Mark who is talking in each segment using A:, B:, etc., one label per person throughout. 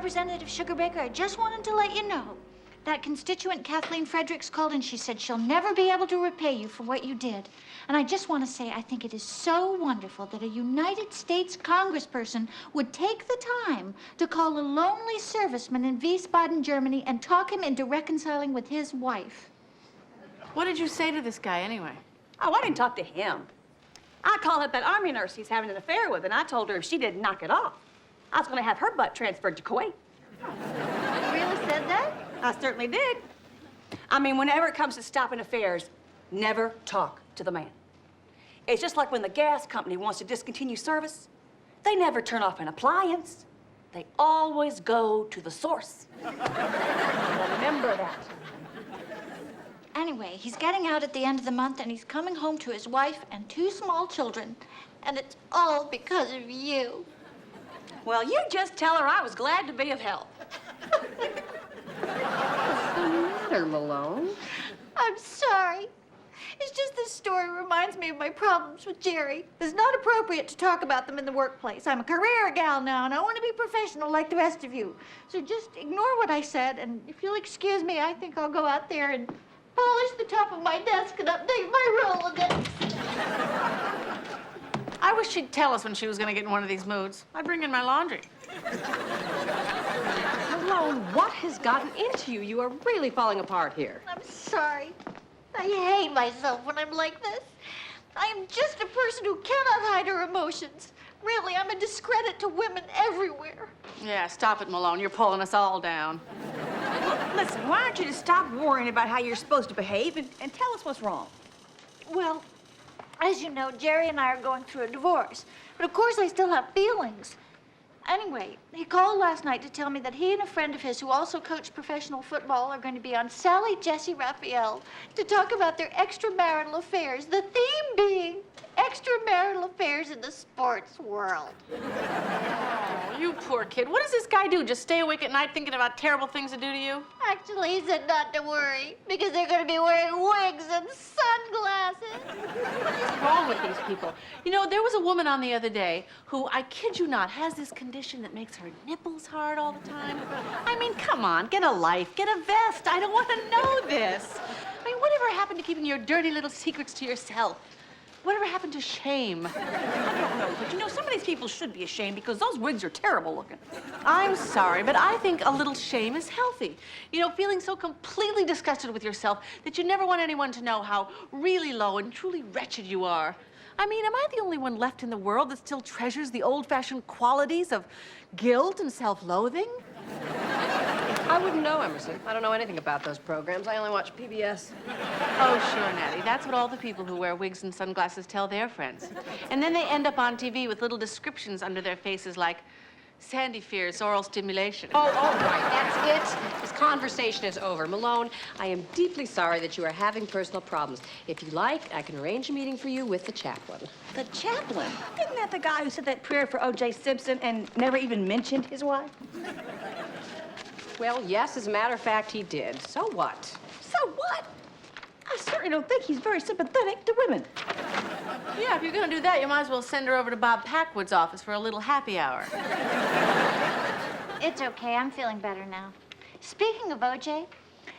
A: Representative Sugarbaker, I just wanted to let you know that constituent Kathleen Fredericks called and she said she'll never be able to repay you for what you did. And I just want to say I think it is so wonderful that a United States congressperson would take the time to call a lonely serviceman in Wiesbaden, Germany, and talk him into reconciling with his wife.
B: What did you say to this guy, anyway?
C: Oh, I didn't talk to him. I called up that Army nurse he's having an affair with, and I told her if she didn't knock it off, I was going to have her butt transferred to Kuwait.
A: You really said that?
C: I certainly did. I mean, whenever it comes to stopping affairs, never talk to the man. It's just like when the gas company wants to discontinue service. They never turn off an appliance. They always go to the source. Remember that.
A: Anyway, he's getting out at the end of the month, and he's coming home to his wife and 2 small children. And it's all because of you.
C: Well, you just tell her I was glad to be of help.
D: What's the matter, Malone?
A: I'm sorry. It's just this story reminds me of my problems with Jerry. It's not appropriate to talk about them in the workplace. I'm a career gal now, and I want to be professional like the rest of you. So just ignore what I said, and if you'll excuse me, I think I'll go out there and polish the top of my desk and update my Rolodex.
B: I wish she'd tell us when she was going to get in one of these moods. I'd bring in my laundry.
D: Malone, what has gotten into you? You are really falling apart here.
A: I'm sorry. I hate myself when I'm like this. I am just a person who cannot hide her emotions. Really, I'm a discredit to women everywhere.
B: Yeah, stop it, Malone. You're pulling us all down.
C: Look, listen, why don't you just stop worrying about how you're supposed to behave and tell us what's wrong?
A: Well, as you know, Jerry and I are going through a divorce. But of course, I still have feelings. Anyway, he called last night to tell me that he and a friend of his who also coached professional football are going to be on Sally Jesse Raphael to talk about their extramarital affairs, the theme being extramarital affairs in the sports world.
B: Oh, you poor kid. What does this guy do? Just stay awake at night thinking about terrible things to do to you?
A: Actually, he said not to worry, because they're going to be wearing wigs and sunglasses.
B: What's wrong with these people? You know, there was a woman on the other day who, I kid you not, has this condition that makes her nipples hard all the time. I mean, come on, get a life, get a vest. I don't want to know this. I mean, whatever happened to keeping your dirty little secrets to yourself? Whatever happened to shame?
C: I don't know, but you know, some of these people should be ashamed because those wigs are terrible looking.
B: I'm sorry, but I think a little shame is healthy. You know, feeling so completely disgusted with yourself that you never want anyone to know how really low and truly wretched you are. I mean, am I the only one left in the world that still treasures the old-fashioned qualities of guilt and self-loathing?
D: I wouldn't know, Emerson. I don't know anything about those programs. I only watch PBS.
B: Oh, sure, Natty. That's what all the people who wear wigs and sunglasses tell their friends. And then they end up on TV with little descriptions under their faces like, Sandy fears oral stimulation.
D: Oh, all right. That's it. This conversation is over. Malone, I am deeply sorry that you are having personal problems. If you like, I can arrange a meeting for you with the chaplain.
C: The chaplain? Isn't that the guy who said that prayer for O.J. Simpson and never even mentioned his wife?
D: Well, yes, as a matter of fact, he did. So what?
C: So what? I certainly don't think he's very sympathetic to women.
B: Yeah, if you're gonna do that, you might as well send her over to Bob Packwood's office for a little happy hour.
A: It's okay. I'm feeling better now. Speaking of O.J.,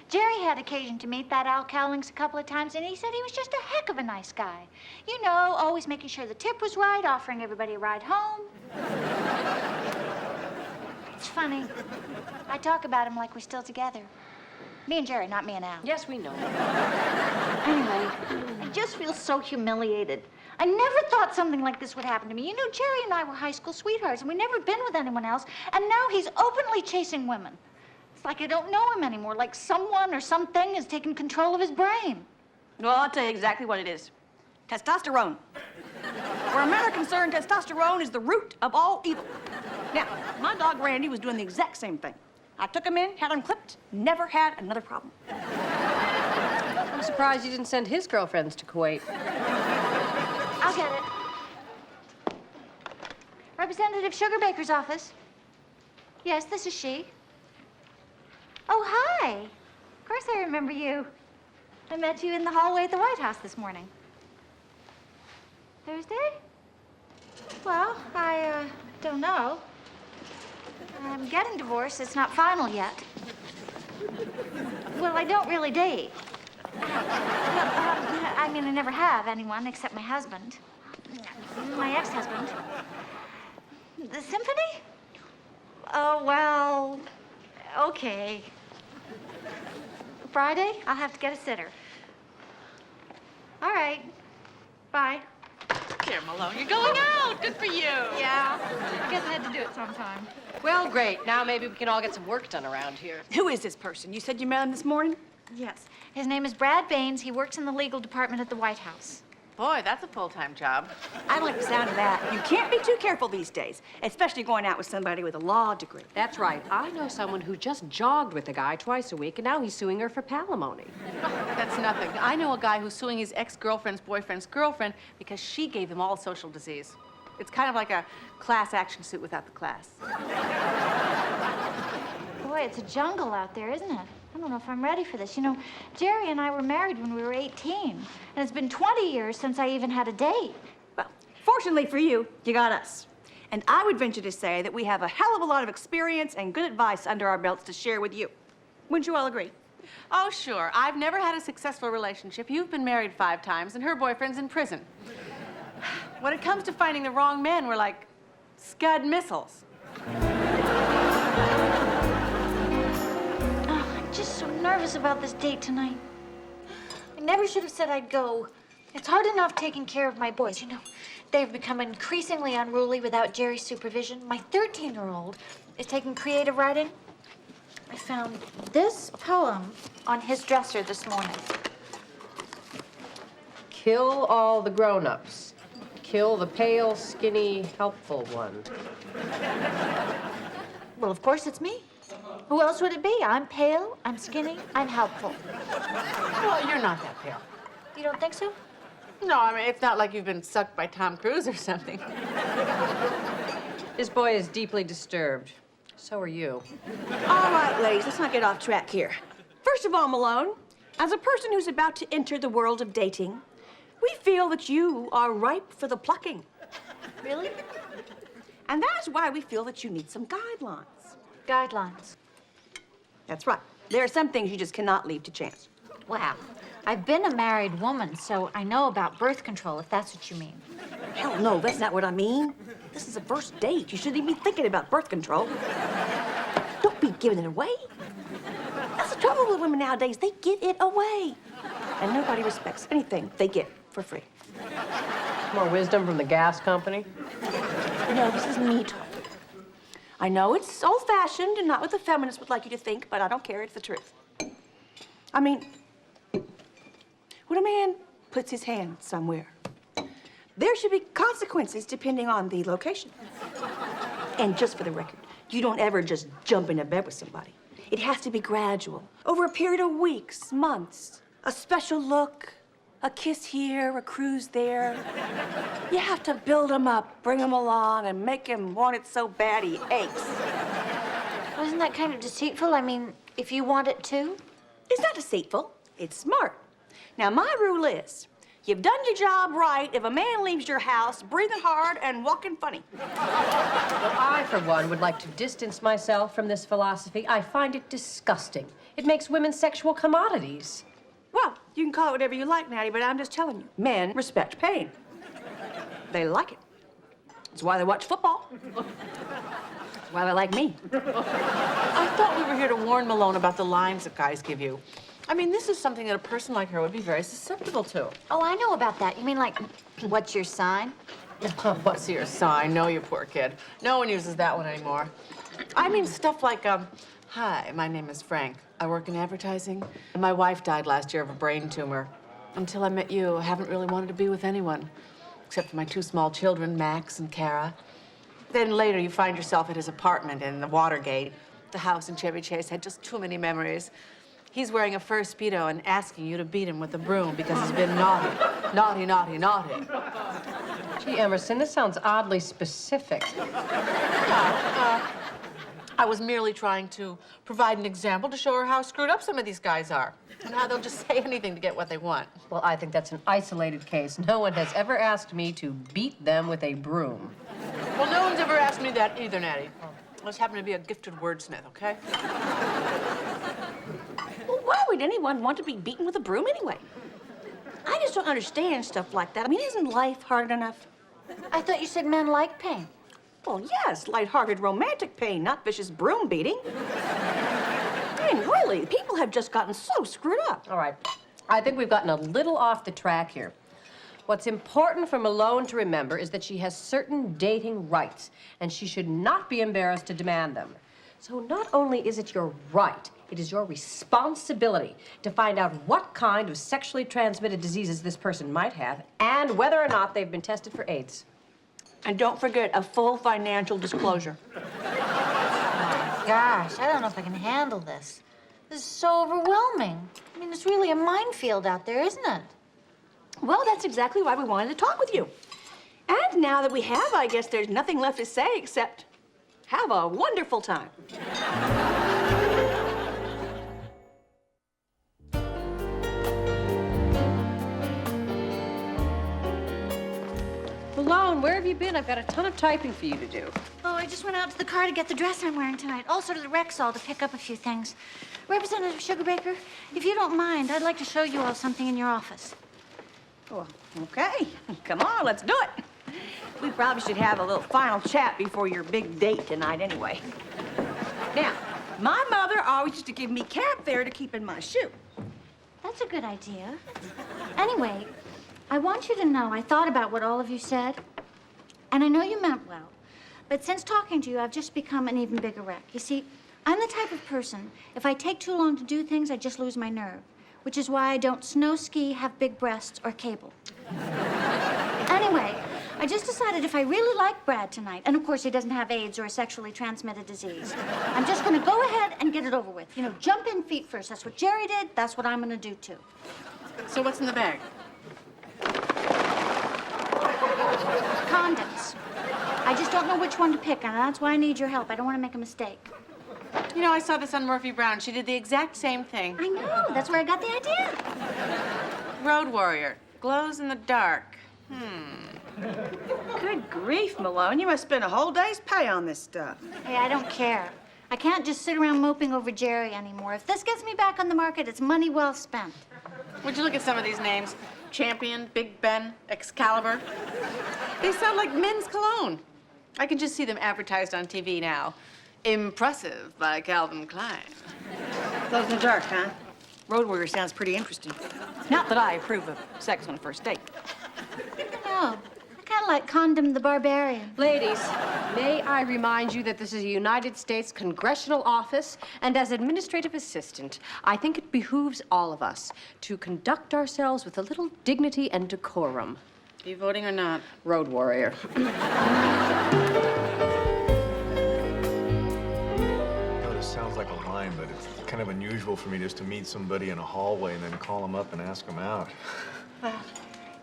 A: Jerry had occasion to meet that Al Cowlings a couple of times, and he said he was just a heck of a nice guy. You know, always making sure the tip was right, offering everybody a ride home. It's funny. I talk about him like we're still together. Me and Jerry, not me and Al.
D: Yes, we know.
A: Anyway, I just feel so humiliated. I never thought something like this would happen to me. You know, Jerry and I were high school sweethearts, and we'd never been with anyone else, and now he's openly chasing women. It's like I don't know him anymore, like someone or something has taken control of his brain.
C: Well, I'll tell you exactly what it is. Testosterone. Where men are concerned, testosterone is the root of all evil. Now, my dog Randy was doing the exact same thing. I took him in, had him clipped, never had another problem.
D: I'm surprised you didn't send his girlfriends to Kuwait.
A: I'll get it. Representative Sugarbaker's office. Yes, this is she. Oh, hi. Of course I remember you. I met you in the hallway at the White House this morning. Thursday? Well, I don't know. I'm getting divorced. It's not final yet. Well, I don't really date. I mean, I never have anyone except my husband. My ex-husband. The symphony? Oh, well, okay. Friday, I'll have to get a sitter. All right. Bye.
B: Here, Malone, you're going out. Good for you.
A: Yeah, I guess I had to do it sometime.
D: Well, great. Now maybe we can all get some work done around here.
C: Who is this person? You said you met him this morning?
A: Yes. His name is Brad Baines. He works in the legal department at the White House.
B: Boy, that's a full-time job.
C: I like the sound of that. You can't be too careful these days, especially going out with somebody with a law degree.
D: That's right. I know someone who just jogged with a guy twice a week, and now he's suing her for palimony.
B: That's nothing. I know a guy who's suing his ex-girlfriend's boyfriend's girlfriend because she gave him all social disease. It's kind of like a class action suit without the class.
A: Boy, it's a jungle out there, isn't it? I don't know if I'm ready for this. You know, Jerry and I were married when we were 18, and it's been 20 years since I even had a date.
C: Well, fortunately for you, you got us. And I would venture to say that we have a hell of a lot of experience and good advice under our belts to share with you. Wouldn't you all agree?
B: Oh, sure. I've never had a successful relationship. You've been married 5 times, and her boyfriend's in prison. When it comes to finding the wrong man, we're like Scud missiles.
A: I'm just so nervous about this date tonight. I never should have said I'd go. It's hard enough taking care of my boys. You know, they've become increasingly unruly without Jerry's supervision. My 13-year-old is taking creative writing. I found this poem on his dresser this morning.
D: Kill all the grown-ups. Kill the pale, skinny, helpful one.
A: Well, of course it's me. Who else would it be? I'm pale, I'm skinny, I'm helpful.
B: Well, you're not that pale.
A: You don't think so?
B: No, I mean, it's not like you've been sucked by Tom Cruise or something.
D: This boy is deeply disturbed. So are you.
C: All right, ladies, let's not get off track here. First of all, Malone, as a person who's about to enter the world of dating, we feel that you are ripe for the plucking.
A: Really?
C: And that is why we feel that you need some guidelines.
A: Guidelines.
C: That's right. There are some things you just cannot leave to chance.
A: Wow. I've been a married woman, so I know about birth control, if that's what you mean.
C: Hell no, that's not what I mean. This is a first date. You shouldn't even be thinking about birth control. Don't be giving it away. That's the trouble with women nowadays. They give it away. And nobody respects anything they get for free.
D: More wisdom from the gas company?
C: No, this is me talking. I know it's old-fashioned and not what the feminists would like you to think, but I don't care. It's the truth. I mean, when a man puts his hand somewhere, there should be consequences depending on the location. And just for the record, you don't ever just jump into bed with somebody. It has to be gradual, over a period of weeks, months. A special look, a kiss here, a cruise there. You have to build him up, bring him along, and make him want it so bad he aches.
A: Wasn't that kind of deceitful? I mean, if you want it too?
C: It's not deceitful, it's smart. Now, my rule is, you've done your job right if a man leaves your house breathing hard and walking funny.
D: Well, I, for one, would like to distance myself from this philosophy. I find it disgusting. It makes women sexual commodities.
C: Well, you can call it whatever you like, Natty, but I'm just telling you, men respect pain. They like it. That's why they watch football. That's why they like me.
B: I thought we were here to warn Malone about the lines that guys give you. I mean, this is something that a person like her would be very susceptible to.
A: Oh, I know about that. You mean like, what's your sign?
B: What's your sign? No, you poor kid. No one uses that one anymore. I mean stuff like, hi, my name is Frank. I work in advertising. My wife died last year of a brain tumor. Until I met you, I haven't really wanted to be with anyone, except for my 2 small children, Max and Kara. Then later, you find yourself at his apartment in the Watergate. The house in Chevy Chase had just too many memories. He's wearing a fur Speedo and asking you to beat him with a broom because he's been naughty. Naughty, naughty, naughty.
D: Gee, Emerson, this sounds oddly specific.
B: I was merely trying to provide an example to show her how screwed up some of these guys are and how they'll just say anything to get what they want.
D: Well, I think that's an isolated case. No one has ever asked me to beat them with a broom.
B: Well, no one's ever asked me that either, Natty. I just happen to be a gifted wordsmith, okay?
C: Well, why would anyone want to be beaten with a broom anyway? I just don't understand stuff like that. I mean, isn't life hard enough?
A: I thought you said men like pain.
C: Well, yes, lighthearted romantic pain, not vicious broom beating. I mean, really, people have just gotten so screwed up.
D: All right. I think we've gotten a little off the track here. What's important for Malone to remember is that she has certain dating rights, and she should not be embarrassed to demand them. So not only is it your right, it is your responsibility to find out what kind of sexually transmitted diseases this person might have and whether or not they've been tested for AIDS.
C: And don't forget a full financial disclosure.
A: Gosh, I don't know if I can handle this. This is so overwhelming. I mean, it's really a minefield out there, isn't it?
C: Well, that's exactly why we wanted to talk with you. And now that we have, I guess there's nothing left to say except have a wonderful time.
D: Malone, where have you been? I've got a ton of typing for you to do.
A: Oh, I just went out to the car to get the dress I'm wearing tonight. Also to the Rexall to pick up a few things. Representative Sugarbaker, if you don't mind, I'd like to show you all something in your office.
C: Well, okay. Come on, let's do it. We probably should have a little final chat before your big date tonight anyway. Now, my mother always used to give me cab fare to keep in my shoe.
A: That's a good idea. Anyway, I want you to know I thought about what all of you said, and I know you meant well. But since talking to you, I've just become an even bigger wreck. You see, I'm the type of person, if I take too long to do things, I just lose my nerve, which is why I don't snow ski, have big breasts, or cable. Anyway, I just decided if I really like Brad tonight, and of course he doesn't have AIDS or a sexually transmitted disease, I'm just gonna go ahead and get it over with. You know, jump in feet first. That's what Jerry did, that's what I'm gonna do too.
B: So what's in the bag?
A: Condoms. I just don't know which one to pick, and that's why I need your help. I don't want to make a mistake.
B: You know, I saw this on Murphy Brown. She did the exact same thing.
A: I know. That's where I got the idea.
B: Road warrior. Glows in the dark.
C: Good grief, Malone. You must spend a whole day's pay on this stuff.
A: Hey, I don't care. I can't just sit around moping over Jerry anymore. If this gets me back on the market, it's money well spent.
B: Would you look at some of these names? Champion, Big Ben, Excalibur. They sound like men's cologne. I can just see them advertised on TV now. Impressive by Calvin Klein.
C: Glows in the dark, huh? Road warrior sounds pretty interesting. Not that I approve of sex on a first date.
A: No, I kind of like Condom the Barbarian.
D: Ladies, may I remind you that this is a United States congressional office, and as administrative assistant, I think it behooves all of us to conduct ourselves with a little dignity and decorum.
B: Are you voting or not?
D: Road warrior.
E: This sounds like a line, but it's kind of unusual for me just to meet somebody in a hallway and then call them up and ask them out.
A: Well,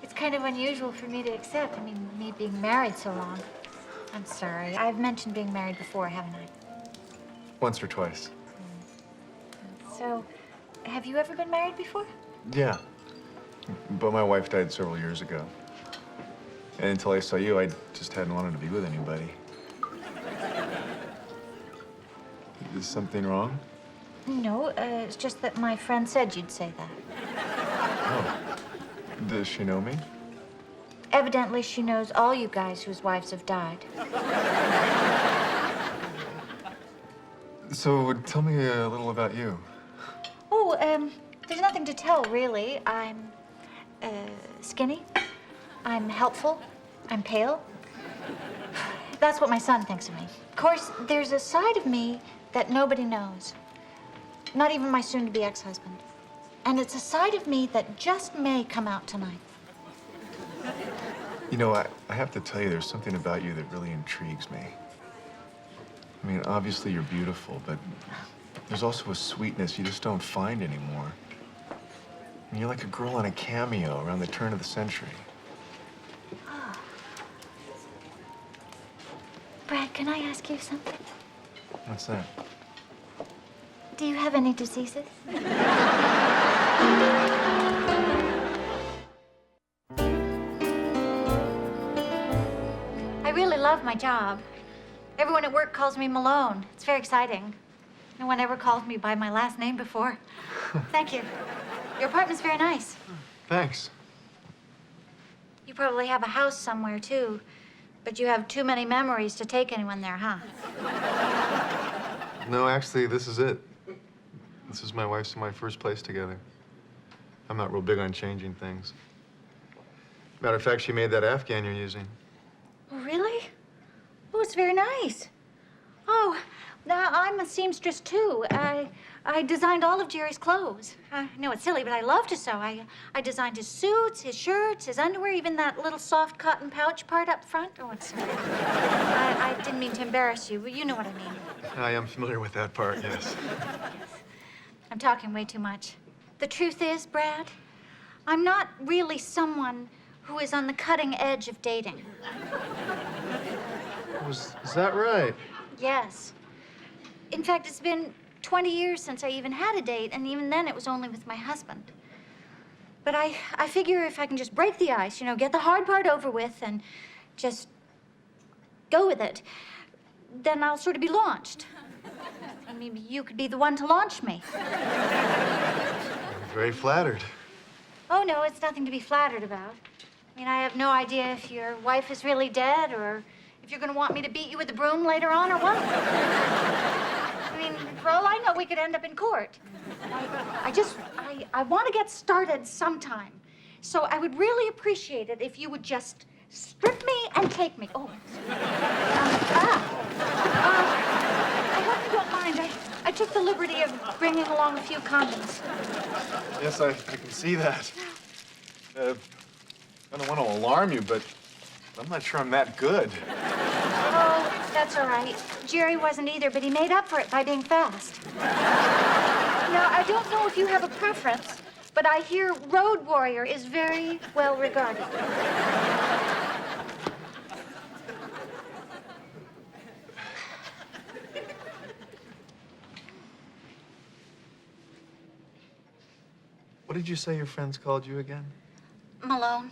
A: it's kind of unusual for me to accept. I mean, me being married so long. I'm sorry. I've mentioned being married before, haven't I?
E: Once or twice.
A: So, have you ever been married before?
E: Yeah. But my wife died several years ago. And until I saw you, I just hadn't wanted to be with anybody. Is something wrong?
A: No, it's just that my friend said you'd say that.
E: Oh. Does she know me?
A: Evidently, she knows all you guys whose wives have died.
E: So, tell me a little about you.
A: Oh, there's nothing to tell, really. I'm, skinny. I'm helpful. I'm pale. That's what my son thinks of me. Of course, there's a side of me that nobody knows. Not even my soon-to-be ex-husband. And it's a side of me that just may come out tonight.
E: You know, I have to tell you, there's something about you that really intrigues me. I mean, obviously you're beautiful, but there's also a sweetness you just don't find anymore. I mean, you're like a girl on a cameo around the turn of the century.
A: Brad, can I ask you something?
E: What's that?
A: Do you have any diseases? I really love my job. Everyone at work calls me Malone. It's very exciting. No one ever called me by my last name before. Thank you. Your apartment's very nice.
E: Thanks.
A: You probably have a house somewhere, too. But you have too many memories to take anyone there, huh?
E: No, actually, this is it. This is my wife's and my first place together. I'm not real big on changing things. Matter of fact, she made that Afghan you're using.
A: Oh, really? Oh, it's very nice. Oh, now I'm a seamstress, too. I designed all of Jerry's clothes. I know it's silly, but I love to sew. I designed his suits, his shirts, his underwear, even that little soft cotton pouch part up front. Oh, it's sorry. I didn't mean to embarrass you, but you know what I mean.
E: I am familiar with that part, yes.
A: I'm talking way too much. The truth is, Brad, I'm not really someone who is on the cutting edge of dating.
E: Is that right?
A: Yes. In fact, it's been 20 years since I even had a date, and even then it was only with my husband. But I figure if I can just break the ice, you know, get the hard part over with and just go with it, then I'll sort of be launched. And maybe you could be the one to launch me.
E: I'm very flattered.
A: Oh, no, it's nothing to be flattered about. I mean, I have no idea if your wife is really dead or if you're going to want me to beat you with a broom later on or what. I mean, for all I know, we could end up in court. I want to get started sometime. So I would really appreciate it if you would just strip me and take me. Oh, I hope you don't mind. I took the liberty of bringing along a few condoms.
E: Yes, I can see that. I don't want to alarm you, but I'm not sure I'm that good.
A: Oh, that's all right. Jerry wasn't either, but he made up for it by being fast. Now, I don't know if you have a preference, but I hear Road Warrior is very well regarded.
E: What did you say your friends called you again?
A: Malone.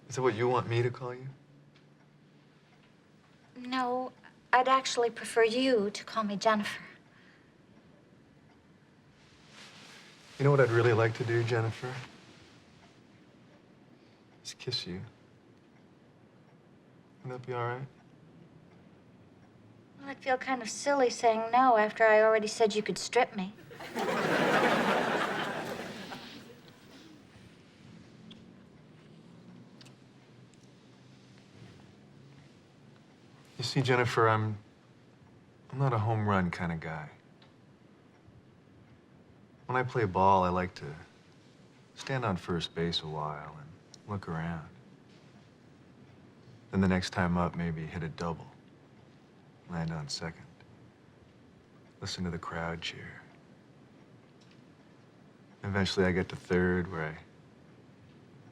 E: Is that what you want me to call you?
A: No, I'd actually prefer you to call me Jennifer.
E: You know what I'd really like to do, Jennifer? Is kiss you. Would that be all right?
A: Well, I'd feel kind of silly saying no after I already said you could strip me.
E: You see, Jennifer, I'm not a home run kind of guy. When I play ball, I like to stand on first base a while and look around. Then the next time up, maybe hit a double, land on second, listen to the crowd cheer. Eventually, I get to third, where I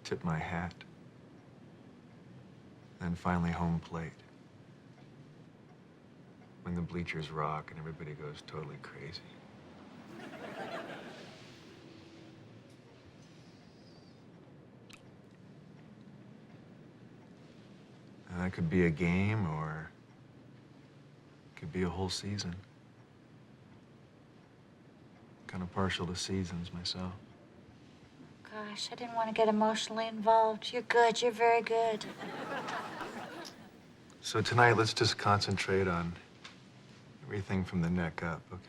E: tip my hat. Then finally, home plate. When the bleachers rock and everybody goes totally crazy. And that could be a game, or it could be a whole season. Kind of partial to seasons myself.
A: Gosh, I didn't want to get emotionally involved. You're good. You're very good.
E: So tonight, let's just concentrate on everything from the neck up, okay?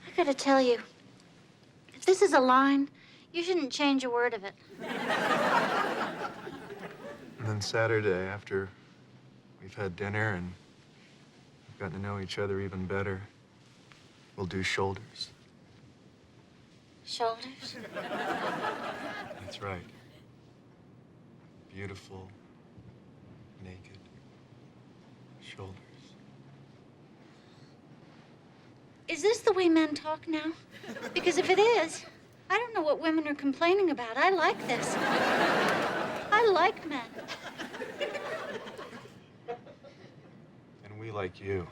A: I gotta tell you, if this is a line, you shouldn't change a word of it.
E: And then Saturday, after we've had dinner and we've gotten to know each other even better, we'll do shoulders.
A: Shoulders?
E: That's right. Beautiful, naked shoulders.
A: Is this the way men talk now? Because if it is, I don't know what women are complaining about. I like this. I like men.
E: And we like you.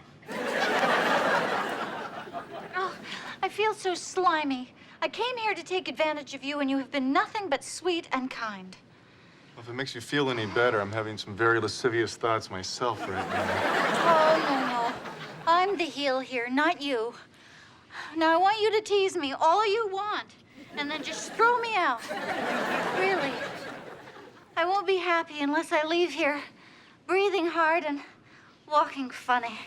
A: Oh, I feel so slimy. I came here to take advantage of you, and you have been nothing but sweet and kind.
E: Well, if it makes you feel any better, I'm having some very lascivious thoughts myself right now.
A: Oh, no. I'm the heel here, not you. Now, I want you to tease me all you want, and then just throw me out. Really. I won't be happy unless I leave here breathing hard and walking funny.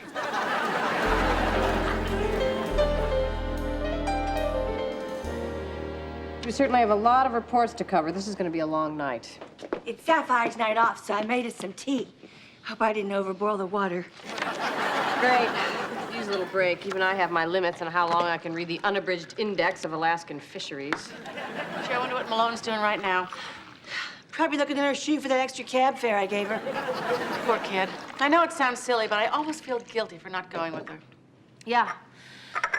D: We certainly have a lot of reports to cover. This is going to be a long night.
C: It's Sapphire's night off, so I made us some tea. Hope I didn't overboil the water.
D: Great. Use a little break. Even I have my limits on how long I can read the unabridged index of Alaskan fisheries.
B: Gee, I wonder what Malone's doing right now.
C: Probably looking at her shoe for that extra cab fare I gave her.
B: Poor kid. I know it sounds silly, but I almost feel guilty for not going with her.
D: Yeah.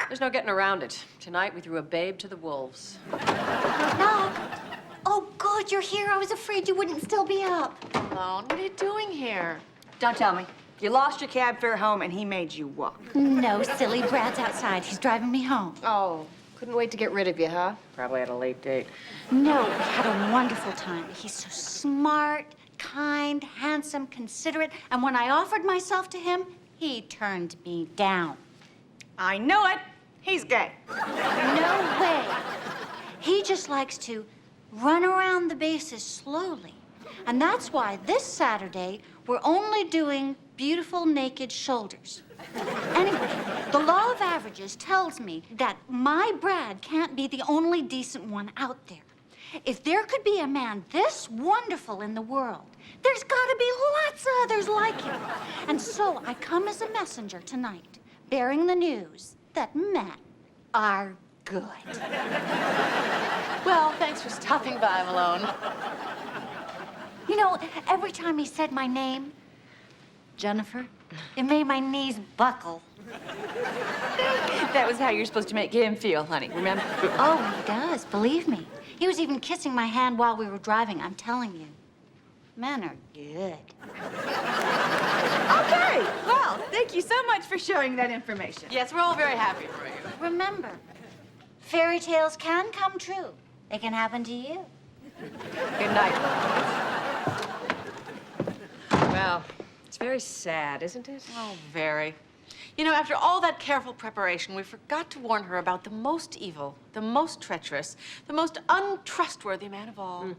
D: There's no getting around it. Tonight, we threw a babe to the wolves.
A: No. Oh, good, you're here. I was afraid you wouldn't still be up.
B: Malone, what are you doing here?
C: Don't tell me. You lost your cab fare home and he made you walk.
A: No, silly. Brad's outside. He's driving me home.
D: Oh, couldn't wait to get rid of you, huh? Probably had a late date.
A: No, we had a wonderful time. He's so smart, kind, handsome, considerate, and when I offered myself to him, he turned me down.
C: I knew it. He's gay.
A: No way. He just likes to run around the bases slowly. And that's why this Saturday, we're only doing beautiful naked shoulders. Anyway, the law of averages tells me that my Brad can't be the only decent one out there. If there could be a man this wonderful in the world, there's gotta be lots of others like him. And so I come as a messenger tonight, bearing the news that men are good.
B: Well, thanks for stopping by, Malone.
A: You know, every time he said my name, Jennifer, it made my knees buckle.
C: That was how you're supposed to make him feel, honey, remember?
A: Oh, he does, believe me. He was even kissing my hand while we were driving, I'm telling you. Men are good.
C: Okay, well, thank you so much for sharing that information.
B: Yes, we're all very happy for you.
A: Remember, fairy tales can come true. They can happen to you.
C: Good night.
D: Well, it's very sad, isn't it?
B: Oh, very. You know, after all that careful preparation, we forgot to warn her about the most evil, the most treacherous, the most untrustworthy man of all.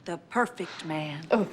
C: The perfect man.
D: Oh.